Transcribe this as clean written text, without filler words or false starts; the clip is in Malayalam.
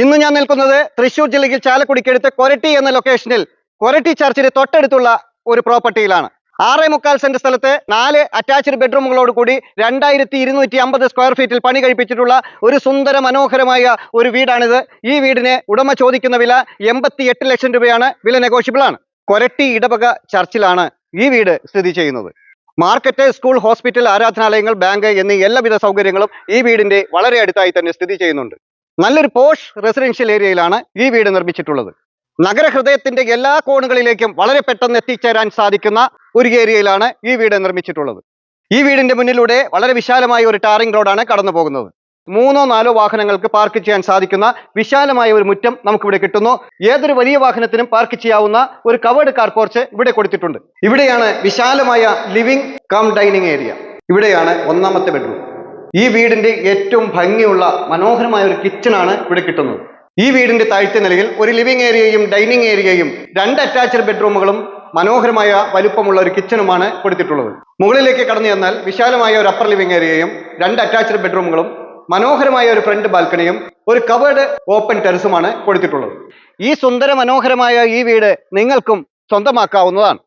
ഇന്ന് ഞാൻ നിൽക്കുന്നത് തൃശ്ശൂർ ജില്ലയിൽ ചാലക്കുടിക്കടുത്ത് കൊരട്ടി എന്ന ലൊക്കേഷനിൽ കൊരട്ടി ചർച്ചിന് തൊട്ടടുത്തുള്ള ഒരു പ്രോപ്പർട്ടിയിലാണ്. 6.25 സെന്റ് സ്ഥലത്ത് 4 അറ്റാച്ച്ഡ് ബെഡ്റൂമുകളോട് കൂടി 2250 സ്ക്വയർ ഫീറ്റിൽ പണി കഴിപ്പിച്ചിട്ടുള്ള ഒരു സുന്ദര മനോഹരമായ ഒരു വീടാണിത്. ഈ വീടിന് ഉടമ ചോദിക്കുന്ന വില 88 ലക്ഷം രൂപയാണ്. വില നെഗോഷ്യബിൾ ആണ്. കൊരട്ടി ഇടവക ചർച്ചിലാണ് ഈ വീട് സ്ഥിതി ചെയ്യുന്നത്. മാർക്കറ്റ്, സ്കൂൾ, ഹോസ്പിറ്റൽ, ആരാധനാലയങ്ങൾ, ബാങ്ക് എന്നീ എല്ലാവിധ സൗകര്യങ്ങളും ഈ വീടിന്റെ വളരെ അടുത്തായി തന്നെ സ്ഥിതി ചെയ്യുന്നുണ്ട്. നല്ലൊരു പോഷ് റെസിഡൻഷ്യൽ ഏരിയയിലാണ് ഈ വീട് നിർമ്മിച്ചിട്ടുള്ളത്. നഗരഹൃദയത്തിന്റെ എല്ലാ കോണുകളിലേക്കും വളരെ പെട്ടെന്ന് എത്തിച്ചേരാൻ സാധിക്കുന്ന ഒരു ഏരിയയിലാണ് ഈ വീട് നിർമ്മിച്ചിട്ടുള്ളത്. ഈ വീടിന്റെ മുന്നിലൂടെ വളരെ വിശാലമായ ഒരു ടാറിംഗ് റോഡാണ് കടന്നു പോകുന്നത്. 3-4 വാഹനങ്ങൾക്ക് പാർക്ക് ചെയ്യാൻ സാധിക്കുന്ന വിശാലമായ ഒരു മുറ്റം നമുക്കിവിടെ കിട്ടുന്നു. ഏതൊരു വലിയ വാഹനത്തിനും പാർക്ക് ചെയ്യാവുന്ന ഒരു കവേർഡ് കാർ പോർച്ച് ഇവിടെ കൊടുത്തിട്ടുണ്ട്. ഇവിടെയാണ് വിശാലമായ ലിവിംഗ് കം ഡൈനിങ് ഏരിയ. ഇവിടെയാണ് 1ാമത്തെ ബെഡ്റൂം. ഈ വീടിന്റെ ഏറ്റവും ഭംഗിയുള്ള മനോഹരമായ ഒരു കിച്ചണാണ് ഇവിടെ കിട്ടുന്നത്. ഈ വീടിന്റെ താഴത്തെ നിലയിൽ ഒരു ലിവിംഗ് ഏരിയയും ഡൈനിങ് ഏരിയയും 2 അറ്റാച്ച്ഡ് ബെഡ്റൂമുകളും മനോഹരമായ വലുപ്പമുള്ള ഒരു കിച്ചണുമാണ് കൊടുത്തിട്ടുള്ളത്. മുകളിലേക്ക് കടന്നു ചെന്നാൽ വിശാലമായ ഒരു അപ്പർ ലിവിംഗ് ഏരിയയും 2 അറ്റാച്ച്ഡ് ബെഡ്റൂമുകളും മനോഹരമായ ഒരു ഫ്രണ്ട് ബാൽക്കണിയും ഒരു കവേർഡ് ഓപ്പൺ ടെറസുമാണ് കൊടുത്തിട്ടുള്ളത്. ഈ സുന്ദര മനോഹരമായ ഈ വീട് നിങ്ങൾക്കും സ്വന്തമാക്കാവുന്നതാണ്.